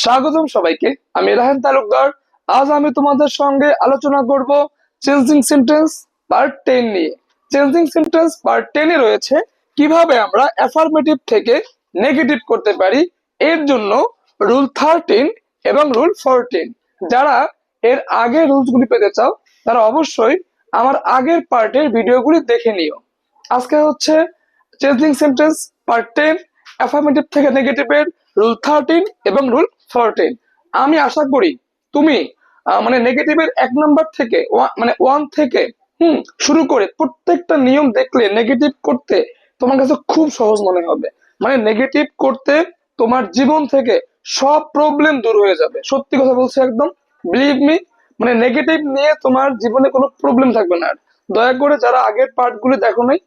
স্বাগতম সবাইকে। আমি রাহান তালুকদার। আজ আমি তোমাদের সঙ্গে আলোচনা করব চেঞ্জিং সেন্টেন্স পার্ট 10 নিয়ে। চেঞ্জিং সেন্টেন্স পার্ট 10 এ রয়েছে কিভাবে আমরা অ্যাফার্মেটিভ থেকে নেগেটিভ করতে পারি। এর জন্য রুল 13 এবং রুল 14। যারা এর আগে রুলসগুলি পেতে চাও তারা অবশ্যই আমার আগের পার্টের ভিডিওগুলি দেখে নিও। আজকে হচ্ছে চেঞ্জিং সেন্টেন্স পার্ট 10, অ্যাফার্মেটিভ থেকে নেগেটিভের রুল 13 এবং রুল 14। আমি আশা করি তুমি মানে নেগেটিভের 1 নাম্বার থেকে মানে 1 থেকে শুরু করে প্রত্যেকটা নিয়ম দেখলে নেগেটিভ করতে তোমার কাছে খুব সহজ মনে হবে। মানে নেগেটিভ করতে তোমার জীবন থেকে সব প্রবলেম দূর হয়ে যাবে। সত্যি কথা বলছি, একদম বিলিভ মি। মানে নেগেটিভ নিয়ে তোমার জীবনে কোনো প্রবলেম থাকবে না আর। দয়া করে যারা আগের পার্টগুলি দেখো নাই,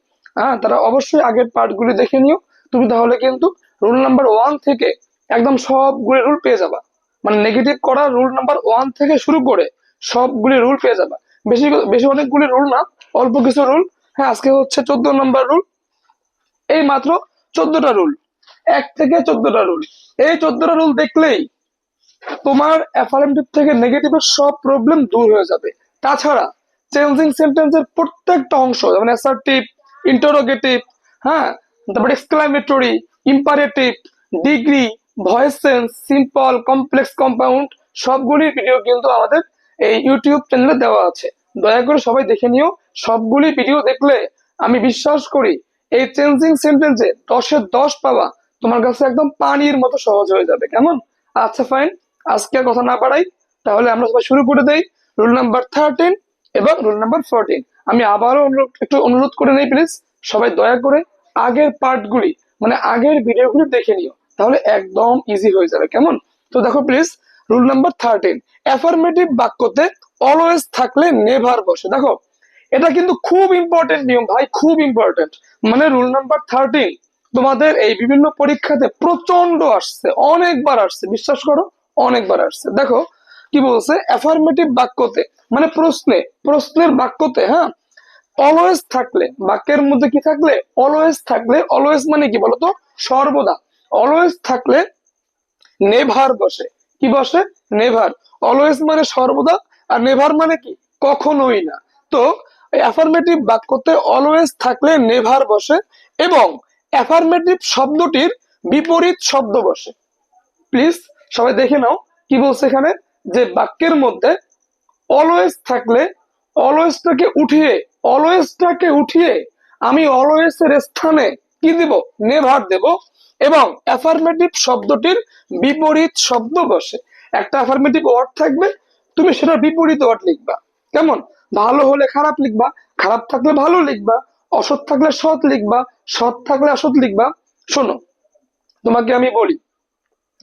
তারা অবশ্যই আগের পার্টগুলি দেখে নিও। তুমি তাহলে কিন্তু রুল নাম্বার 1 থেকে একদম সবগুলি রুল পেয়ে যাবা। মানে নেগেটিভ করা রুল নাম্বার 1 থেকে শুরু করে সবগুলি রুল পেয়ে যাবা। বেশি বেশি অনেকগুলি রুল না, অল্প কিছু রুল। হ্যাঁ, আজকে হচ্ছে 14 নাম্বার রুল। এই মাত্র 14টা রুল, 1 থেকে 14টা রুল। এই 14টা রুল দেখলেই তোমার অ্যাফার্মেটিভ থেকে নেগেটিভের সব প্রবলেম দূর হয়ে যাবে। তাছাড়া চেঞ্জিং সেন্টেন্সের প্রত্যেকটা অংশ, যেমন অ্যাসার্টিভ, ইন্টারোগেটিভ, হ্যাঁ, তারপরে exclamatory, imperative, degree, voice sense, simple, complex, compound, সবগুলির ভিডিও কিন্তু আমাদের এই ইউটিউব চ্যানেলে দেওয়া আছে। দয়া করে সবাই দেখে নিও। সবগুলি ভিডিও দেখলে আমি বিশ্বাস করি এই চেঞ্জিং সেন্টেন্সে 10-এ 10 পাওয়া তোমার কাছে একদম পানির মতো সহজ হয়ে যাবে। কেমন? আচ্ছা, ফাইন। আজকে আর কথা না বাড়াই, তাহলে আমরা সবাই শুরু করে দেই রুল নাম্বার 13 এবং রুল নাম্বার 14। আমি আবারও একটু অনুরোধ করে নেই, প্লিজ সবাই দয়া করে আগের পার্টগুলি মানে আগের ভিডিওগুলি দেখে নিও, তাহলে একদম ইজি হয়ে যাবে। কেমন? তো দেখো প্লিজ, রুল নাম্বার 13, অ্যাফার্মেটিভ বাক্যতে অলওয়েজ থাকলে নেভার বসে। দেখো, এটা কিন্তু খুব ইম্পর্টেন্ট নিয়ম ভাই, খুব ইম্পর্টেন্ট। মানে রুল নাম্বার 13 তোমাদের এই বিভিন্ন পরীক্ষাতে প্রচন্ড আসছে, অনেকবার আসছে, বিশ্বাস করো, অনেকবার আসছে। দেখো কি বলছে, অ্যাফার্মেটিভ বাক্যতে মানে প্রশ্নের বাক্যতে, হ্যাঁ, অলওয়েজ থাকলে, বাক্যের মধ্যে কি থাকলে? অলওয়েজ থাকলে। অলওয়েজ মানে কি বলতো? সর্বদা। অলওয়েজ থাকলে নেভার বসে। কি বসে? নেভার। অলওয়েজ মানে সর্বদা, আর নেভার মানে কি? কখনোই না। তো অ্যাফার্মেটিভ বাক্যতে অলওয়েজ থাকলে নেভার বসে এবং অ্যাফার্মেটিভ শব্দটির বিপরীত শব্দ বসে। প্লিজ সবাই দেখে নাও কি বলছে এখানে, যে বাক্যের মধ্যে অলওয়েজ থাকলে অলওয়েজটাকে উঠিয়ে আমি অলওয়েজ এর স্থানে কি দিব? নেভার দেব। এবং অ্যাফার্মেটিভ শব্দটির বিপরীত শব্দ বসে। একটা অ্যাফার্মেটিভ ওয়ার্ড থাকবে, তুমি সেটার বিপরীত ওয়ার্ড লিখবা। কেমন? ভালো হলে খারাপ লিখবা, খারাপ থাকলে ভালো লিখবা, অসৎ থাকলে সৎ লিখবা, সৎ থাকলে অসৎ লিখবা। শোনো, তোমাকে আমি বলি,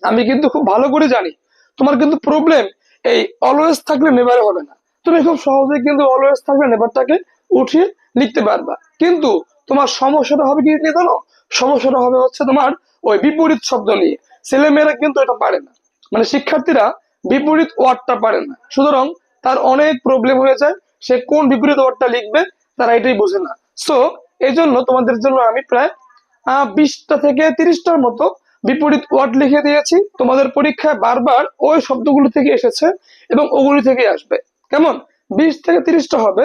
আমি কিন্তু খুব ভালো করে জানি তোমার কিন্তু প্রবলেম এই অলওয়েজ থাকলে নেভারে হবে না। তুমি খুব সহজে কিন্তু অলওয়েজ থাকলে নেভারটাকে উঠিয়ে লিখতে পারবা। কিন্তু তোমার সমস্যাটা হবে কি নিয়ে জানো? সমস্যাটা হবে হচ্ছে তোমার ওই বিপরীত শব্দ নিয়ে। ছেলেমেয়েরা কিন্তু এটা পারে না, মানে শিক্ষার্থীরা বিপরীত ওয়ার্ডটা পারে না, সুতরাং তার অনেক প্রবলেম হয়ে যায়। সে কোন বিপরীত ওয়ার্ডটা লিখবে তারা এটাই বোঝে না। সো এই জন্য তোমাদের জন্য আমি প্রায় 20টা থেকে 30টার মতো বিপরীত ওয়ার্ড লিখে দিয়েছি। তোমাদের পরীক্ষায় বারবার ওই শব্দগুলো থেকে এসেছে এবং ওগুলি থেকে আসবে। কেমন? 20 থেকে 30টা হবে।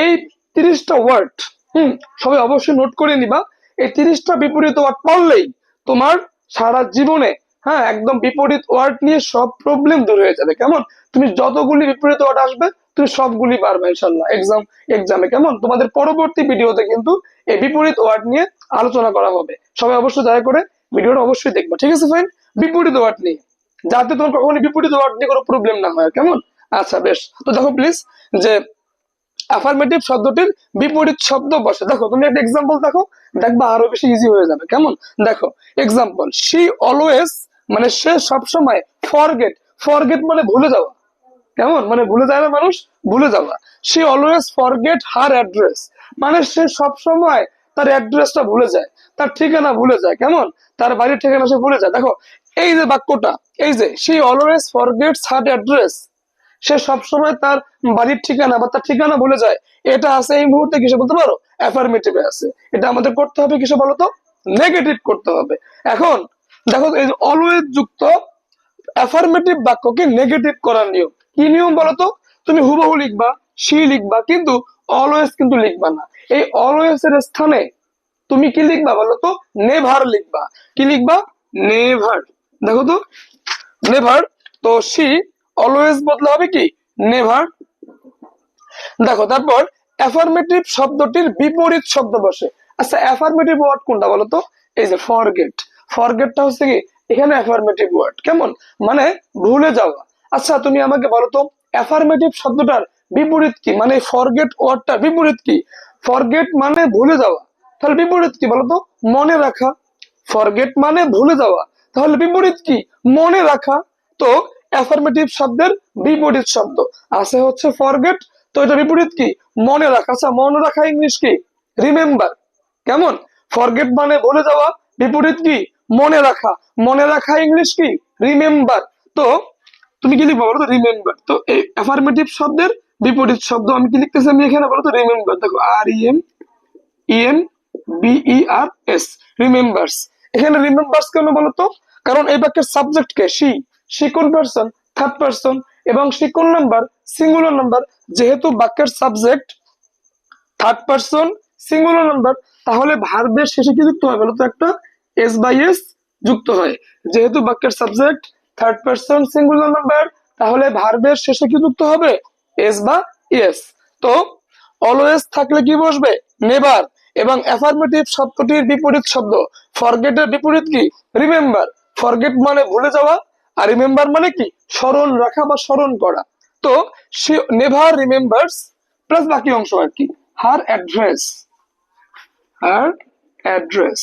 এই 30টা ওয়ার্ড সবাই অবশ্যই নোট করে নিবা। এই 30টা বিপরীত ওয়ার্ড পড়লেই তোমার সারা জীবনে, হ্যাঁ, একদম বিপরীত ওয়ার্ড নিয়ে সব প্রবলেম দূর হয়ে যাবে। কেমন? তুমি যতগুলি বিপরীত ওয়ার্ড আসবে তুমি সবগুলি পারবে ইনশাল্লাহ এক্সামে। কেমন? তোমাদের পরবর্তী ভিডিওতে কিন্তু এই বিপরীত ওয়ার্ড নিয়ে আলোচনা করা হবে। সবাই অবশ্যই দয়া করে ভিডিওটা অবশ্যই দেখবা, ঠিক আছে ফ্রেন্ড? বিপরীত ওয়ার্ড নিয়ে, যাতে তোমার কখনো বিপরীত ওয়ার্ড নিয়ে কোনো প্রবলেম না হয়। কেমন? আচ্ছা, বেশ। তো দেখো প্লিজ, যে অ্যাফার্মেটিভ শব্দটির বিপরীত শব্দ বসে। দেখো তুমি একটা এক্সাম্পল দেখো, দেখবা আরো বেশি ইজি হয়ে যাবে। কেমন? দেখো এক্সাম্পল, শি অলওয়েজ মানে সে সবসময় ফরগেট। ফরগেট মানে ভুলে যাওয়া। কেমন? মানে ভুলে যায় না মানুষ, ভুলে যাওয়া। সে অলওয়েজ ফরগেট হার অ্যাড্রেস, মানে সে সব সময় তার অ্যাড্রেসটা ভুলে যায়, তার ঠিকানা ভুলে যায়। কেমন? তার বাড়ির ঠিকানা সে ভুলে যায়। দেখো এই যে বাক্যটা, এই যে সে অলওয়েজ ফরগেটস হার অ্যাড্রেস, সে সবসময় তার বাড়ির ঠিকানা বা তার ঠিকানা ভুলে যায়, এটা আছে এই মুহূর্তে কিসে বলতে পারো? অ্যাফার্মেটিভে আছে। এটা আমাদের করতে হবে কিসে বলো তো? নেগেটিভ করতে হবে। এখন দেখো এই যে অলওয়েজ যুক্ত অ্যাফার্মেটিভ বাক্যকে নেগেটিভ করার নিয়ম। কি নিয়ম বলতো? তুমি হুবহু লিখবা, সি লিখবা, কিন্তু অলওয়েজ কিন্তু লিখবা না। এই অলওয়েজ এর স্থানে তুমি কি লিখবা বলতো? নেভার লিখবা। কি লিখবা? নেভার। দেখো তো, নেভার। তো সি অলওয়েজ বদলে হবে কি? নেভার। দেখো তারপর অ্যাফার্মেটিভ শব্দটির বিপরীত শব্দ বসে। আচ্ছা, অ্যাফার্মেটিভ ওয়ার্ড কোনটা বলতো? এই যে ফরগেট। ফরগেটটা হচ্ছে কি এখানে অ্যাফার্মেটিভ ওয়ার্ড। কেমন? মানে ভুলে যাওয়া। আচ্ছা তুমি আমাকে বলো তো, অ্যাফার্মেটিভ শব্দটার বিপরীত কি? মানে ফরগেট ওয়ার্ডটার বিপরীত কি? ফরগেট মানে ভুলে যাওয়া, তাহলে বিপরীত কি বলতো? মনে রাখা। ফরগেট মানে ভুলে যাওয়া, তাহলে বিপরীত কি? মনে রাখা। তো অ্যাফার্মেটিভ শব্দের বিপরীত শব্দ আছে হচ্ছে ফরগেট, তো এটা বিপরীত কি? মনে রাখা। আচ্ছা মনে রাখা ইংলিশ কি? রিমেম্বার। কেমন? ফরগেট মানে ভুলে যাওয়া, বিপরীত কি? মনে রাখা। মনে রাখা ইংলিশ কি? রিমেম্বার। তো তুমি কি লিখবো বলো তো? রিমেম্বার। তো এই অ্যাফার্মেটিভ শব্দের বিপরীত শব্দ আমি কি লিখতেছি? আমি এখানে বলো তো রিমেম্বার। দেখো REMEMBERS, রিমেম্বার্স। এখানে রিমেম্বার্স কেন বলতো? কারণ এই বাক্যের সাবজেক্ট কে? সি। সি কোন পারসন? Third person. এবং সি কোন নাম্বার? Singular number. যেহেতু বাক্যের subject third person, singular number, তাহলে ভার্বের শেষে কি যুক্ত হয় বলতো? একটা এস বাই এস যুক্ত হয়। যেহেতু বাক্যের subject third person, singular number, তাহলে ভার্বের শেষে কি যুক্ত হবে? এস বা এস। তো অলওয়েজ থাকলে কি বসবে? নেভার। এবং অ্যাফার্মেটিভ শব্দটির বিপরীত শব্দ ফরগেটের বিপরীত কি? রিমেম্বার। ফরগেট মানে ভুলে যাওয়া, আর রিমেম্বার মানে কি? স্মরণ রাখা বা স্মরণ করা। তো সে নেভার রিমেম্বার্স প্লাস বাকি অংশ আর কি, হার অ্যাড্রেস। হার অ্যাড্রেস।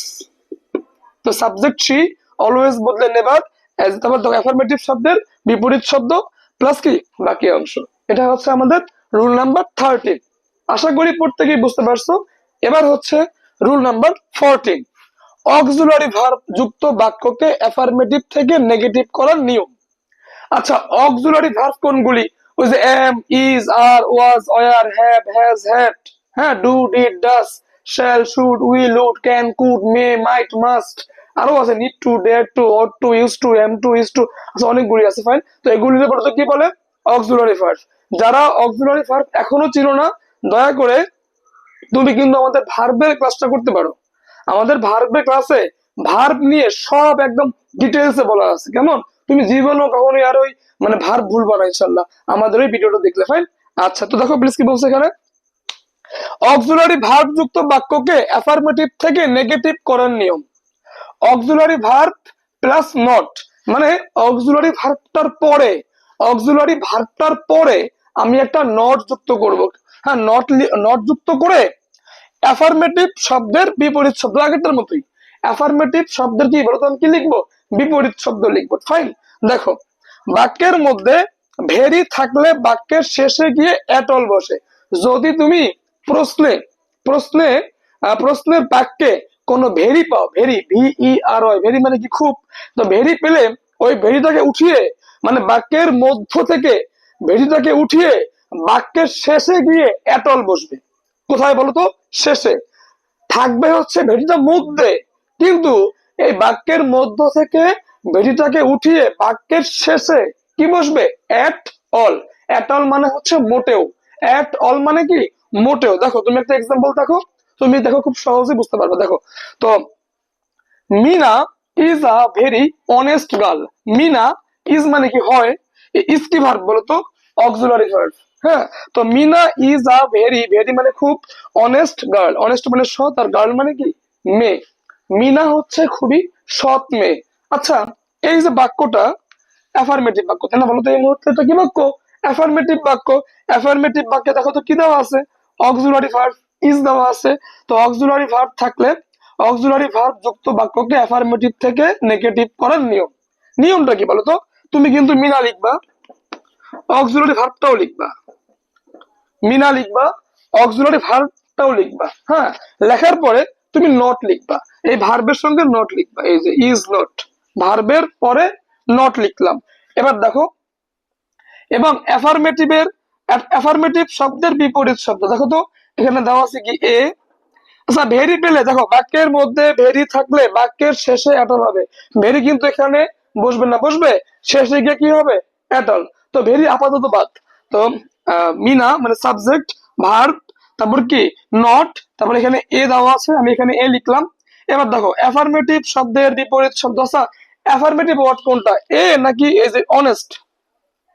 তো সাবজেক্ট সি, অলওয়েজ বদলে নেভার, তারপর দেখো অ্যাফার্মেটিভ শব্দের বিপরীত শব্দ প্লাস কি? বাকি অংশ। এটা হচ্ছে আমাদের রুল নাম্বার 13। আশা করি প্রত্যেকেই বুঝতে পারছো। এবার হচ্ছে রুল নাম্বার 14, অক্সিলারি ভার্ব যুক্ত বাক্যকে অ্যাফার্মেটিভ থেকে নেগেটিভ করার নিয়ম। আচ্ছা অক্সিলারি ভার্ব কোনগুলি? ওই যে am, is, are, was, were, have, has, had, হ্যাঁ, do, did, does, shall, should, will, would, can, could, may, might, must, আরো আছে need to, dare to, ought to, use to, am to, is to, আচ্ছা অনেকগুলি আছে। Fine. তো এগুলির উপর কি বলে? Auxiliary verb. যারা অক্সিলারি ভার্ব এখনো চিনো না, দয়া করে তুমি কিন্তু আমাদের ভার্বের ক্লাসটা করতে পারো। আমাদের ভার্বের ক্লাসে ভার্ব নিয়ে সব একদম ডিটেলসে বলা আছে। কেমন? তুমি জীবনও কখনোই আর ওই মানে ভার্ব ভুলবা না ইনশাল্লাহ আমাদের ওই ভিডিওটা দেখলে। ফাইন। আচ্ছা তো দেখো প্লিজ কি বলছে এখানে, অক্সিলারি ভার্ব যুক্ত বাক্যকে অ্যাফার্মেটিভ থেকে নেগেটিভ করার নিয়ম। অক্সিলারি ভার্ব প্লাস নট, মানে অক্সিলারি ভার্বটার পরে, অক্সিলারি ভার্বটার পরে আমি একটা নট যুক্ত করব। হ্যাঁ, নট যুক্ত করে অ্যাফার্মেটিভ শব্দের বিপরীত শব্দ, আগেরটার মতোই অ্যাফার্মেটিভ শব্দের কি বলতো? আমি কি লিখবো? বিপরীত শব্দ লিখবো। ফাইন। দেখো বাক্যের মধ্যে ভেরি থাকলে বাক্যের শেষে গিয়ে এট অল বসে। যদি তুমি প্রশ্নে প্রশ্নে প্রশ্নের বাক্যে কোনো ভেরি পাও, ভেরি, VERY, ভেরি মানে কি? খুব। তো ভেরি পেলে ওই ভেরিটাকে উঠিয়ে, মানে বাক্যের মধ্য থেকে ভেরিটাকে উঠিয়ে বাক্যের শেষে গিয়ে এট অল বসবে। কোথায় বলতো? শেষে। থাকবে হচ্ছে ভেরিটা মধ্যে, কিন্তু এই বাক্যের মধ্য থেকে ভেরিটাকে উঠিয়ে বাক্যের শেষে কি বসবে? At all. এট অল মানে হচ্ছে মোটেও। এট অল মানে কি? মোটেও। দেখো তুমি একটা এক্সাম্পল দেখো, তুমি দেখো খুব সহজেই বুঝতে পারবে। দেখো তো Mina is a very honest girl. Mina is মানে কি? হয়। ইজ কি ভার্ব বলতো? Auxiliary verb. হ্যাঁ। তো Mina is a very, very মানে খুব, অনেস্ট গার্ল, অনেস্ট মানে সৎ, আর গার্ল মানে কি? মেয়ে। মিনা হচ্ছে খুবই সৎ মেয়ে। আচ্ছা এই যে বাক্যটা অ্যাফার্মেটিভ বাক্য, তাই না? বলতো এই মুহূর্তে এটা কি বাক্য? অ্যাফার্মেটিভ বাক্য। অ্যাফার্মেটিভ বাক্যে দেখো তো কি দেওয়া আছে? অক্সিলারি ভার্ব ইজ দেওয়া আছে। তো অক্সিলারি ভার্ব থাকলে অক্সিলারি ভার্ব যুক্ত বাক্যকে অ্যাফার্মেটিভ থেকে নেগেটিভ করার নিয়ম। নিয়মটা কি বলতো? তুমি কিন্তু মিনা লিখবা, অক্সিলারি ভার্বটাও লিখবা। মিনা লিখবা, অক্সিলারি ভার্বটাও লিখবা। হ্যাঁ, লেখার পরে তুমি নট লিখবা। এই ভার্বের সঙ্গে নট লিখবা। এই যে ইজ নট, ভার্বের পরে নট লিখলাম। এবার দেখো, এবং অ্যাফার্মেটিভ শব্দের বিপরীত শব্দ দেখো তো এখানে দেওয়া আছে কি? এ। আচ্ছা ভেরি পেলে দেখো বাক্যের মধ্যে ভেরি থাকলে বাক্যের শেষে অ্যাটল হবে। ভেরি কিন্তু এখানে বসবে না বসবে, শেষে গিয়ে কি হবে, এট অল। তো ভেরি আপাতত বাদ। তো মিনা মানে সাবজেক্ট, ভার্ব, তারপর কি নট, তারপর এখানে এ দেওয়া আছে, আমি এখানে এ লিখলাম। এবার দেখো অ্যাফার্মেটিভ শব্দের বিপরীত শব্দ, আচ্ছা অ্যাফার্মেটিভ ওয়ার্ড কোনটা, এ নাকি এই যে অনেস্ট?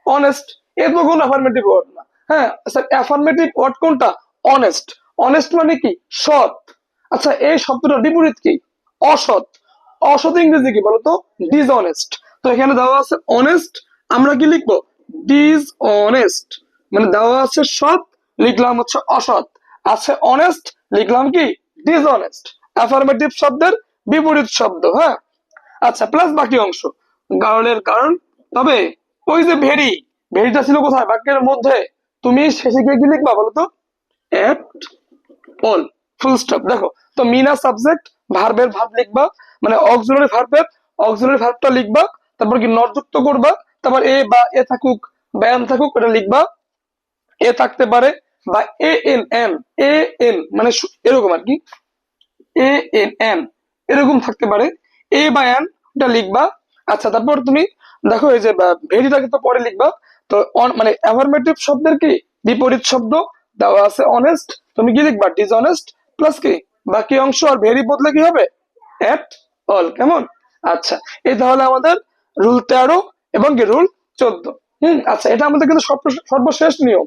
অনেস্ট এ তো কোনো অ্যাফার্মেটিভ ওয়ার্ড না। হ্যাঁ আচ্ছা, অ্যাফার্মেটিভ ওয়ার্ড কোনটা, অনেস্ট। অনেস্ট মানে কি, সৎ। আচ্ছা এই শব্দটার বিপরীত কি, অসৎ। অসৎ ইংরেজি কি বলতো, ডিসঅনেস্ট। তো এখানে দেওয়া আছে অনেস্ট, আমরা কি লিখবো, ডিসঅনেস্ট। মানে দেওয়া আছে সৎ, লিখলাম হচ্ছে অসৎ। আছে অনেস্ট, লিখলাম কি, ডিসঅনেস্ট। অ্যাফার্মেটিভ শব্দের বিপরীত শব্দ, হ্যাঁ। আচ্ছা প্লাস বাকি অংশ, কারণের কারণ। তবে ওই যে ভেরি, ভেরিটা ছিল কোথায়, বাক্যের মধ্যে। তুমি শেষে গিয়ে কি লিখবা বলতো, এট অল, ফুল স্টপ। দেখো তো মিনা সাবজেক্ট, ভার্বের ভার্ব লিখবা, মানে অক্সিলারি ভার্বের অক্সিলারি ভার্বটা লিখবা। তারপর কি নট যুক্ত করবা, তারপর এ বা এ থাকুক বা এন থাকুক ওটা লিখবা। এ থাকতে পারে বা A N N, A N মানে এরকম আর কি, এ এন এন এরকম থাকতে পারে, এ বা এন ওটা লিখবা। আচ্ছা তারপর তুমি দেখো এই যে ভেরিটাকে তো পরে লিখবা। তো মানে অ্যাফার্মেটিভ শব্দের কি বিপরীত শব্দ দেওয়া আছে অনেস্ট, তুমি কি লিখবা, ডিসঅনেস্ট প্লাস কি বাকি অংশ, আর ভেরি বদলে কি হবে, এট অল। কেমন? আচ্ছা এই তাহলে আমাদের রুল 13 এবং কি রুল 14। আচ্ছা এটা আমাদের কিন্তু সর্বশেষ নিয়ম,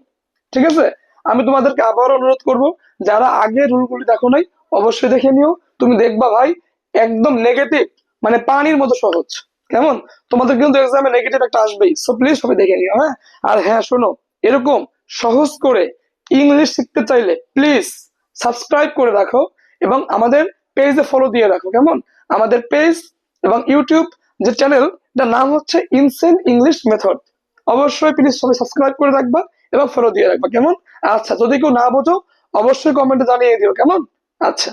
ঠিক আছে। আমি তোমাদেরকে আবার অনুরোধ করব, যারা আগে রুলগুলি দেখো নাই অবশ্যই দেখে নিও। তুমি দেখবা ভাই একদম নেগেটিভ, মানে পানির মতো সহজ। কেমন? তোমাদের কিন্তু এক্সামে নেগেটিভ একটা আসবেই, সো প্লিজ সবাই দেখে নিও, হ্যাঁ। আর হ্যাঁ শোনো, এরকম সহজ করে ইংলিশ শিখতে চাইলে প্লিজ সাবস্ক্রাইব করে রাখো এবং আমাদের পেজে ফলো দিয়ে রাখো। কেমন? আমাদের পেজ এবং ইউটিউব যে চ্যানেল, এটার নাম হচ্ছে ইনসেন ইংলিশ মেথড। অবশ্যই প্লিজ সবাই সাবস্ক্রাইব করে রাখবা এবং ফলো দিয়ে রাখবা। কেমন? আচ্ছা যদি কেউ না বোঝো অবশ্যই কমেন্টে জানিয়ে দিও। কেমন? আচ্ছা।